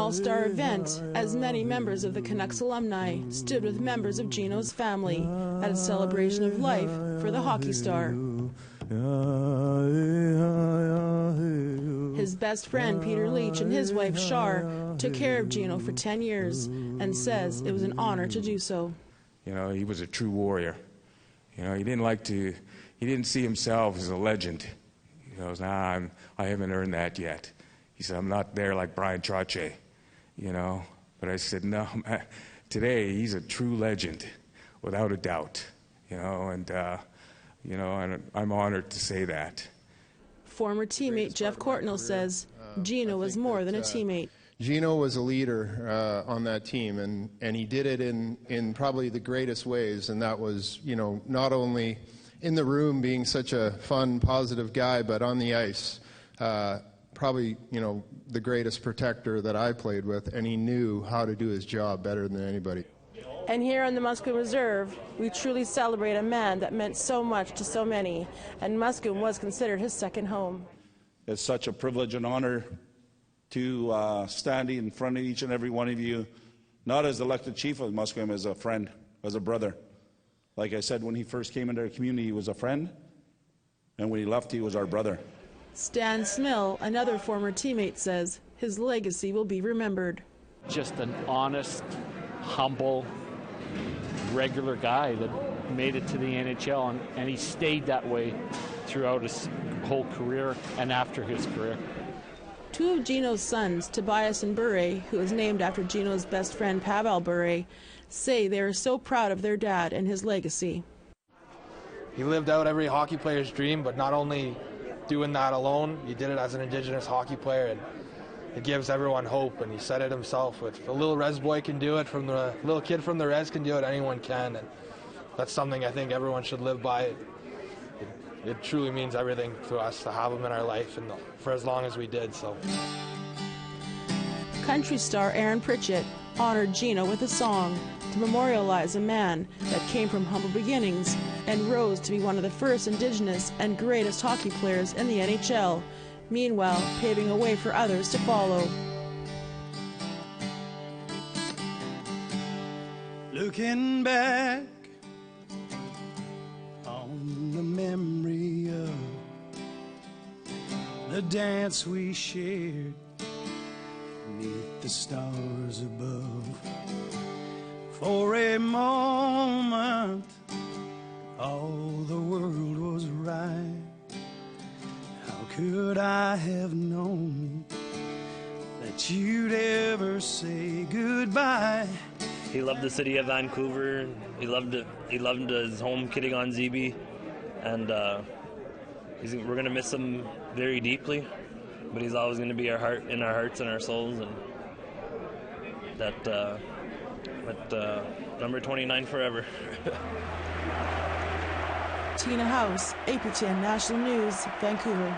all-star event as many members of the Canucks alumni stood with members of Gino's family at a celebration of life for the hockey star. His best friend Peter Leach and his wife Shar took care of Gino for 10 years and says it was an honor to do so. You know, he was a true warrior. You know, he didn't see himself as a legend. He goes, I haven't earned that yet. He said, I'm not there like Brian Trottier, you know. But I said, no, today he's a true legend, without a doubt, you know, and I'm honored to say that. Former teammate Jeff Courtnall says Gino was more than a teammate. Gino was a leader on that team, and he did it in probably the greatest ways, and that was, you know, not only in the room being such a fun, positive guy, but on the ice. Probably, you know, the greatest protector that I played with, and he knew how to do his job better than anybody. And here on the Musqueam Reserve, we truly celebrate a man that meant so much to so many, and Musqueam was considered his second home. It's such a privilege and honor to stand in front of each and every one of you, not as elected chief of Musqueam, as a friend, as a brother. Like I said, when he first came into our community, he was a friend, and when he left, he was our brother. Stan Smill, another former teammate, says his legacy will be remembered. Just an honest, humble, regular guy that made it to the NHL, and he stayed that way throughout his whole career and after his career. Two of Gino's sons, Tobias and Bure, who is named after Gino's best friend Pavel Bure, say they are so proud of their dad and his legacy. He lived out every hockey player's dream, but not only doing that alone, he did it as an Indigenous hockey player, and it gives everyone hope. And he said it himself, if a little res boy can do it, from the little kid from the res can do it, anyone can. And that's something I think everyone should live by. It truly means everything to us to have him in our life, and for as long as we did. So, country star Aaron Pritchett honored Gino with a song to memorialize a man that came from humble beginnings and rose to be one of the first Indigenous and greatest hockey players in the NHL, meanwhile paving a way for others to follow. Looking back on the memory of the dance we shared beneath the stars above, for a moment all the world was right. How could I have known that you'd ever say goodbye? He loved the city of Vancouver. He loved it. He loved his home kidding on ZB, and we're gonna miss him very deeply. But he's always gonna be in our hearts and our souls, and that number 29 forever. Tina House, APTN National News, Vancouver.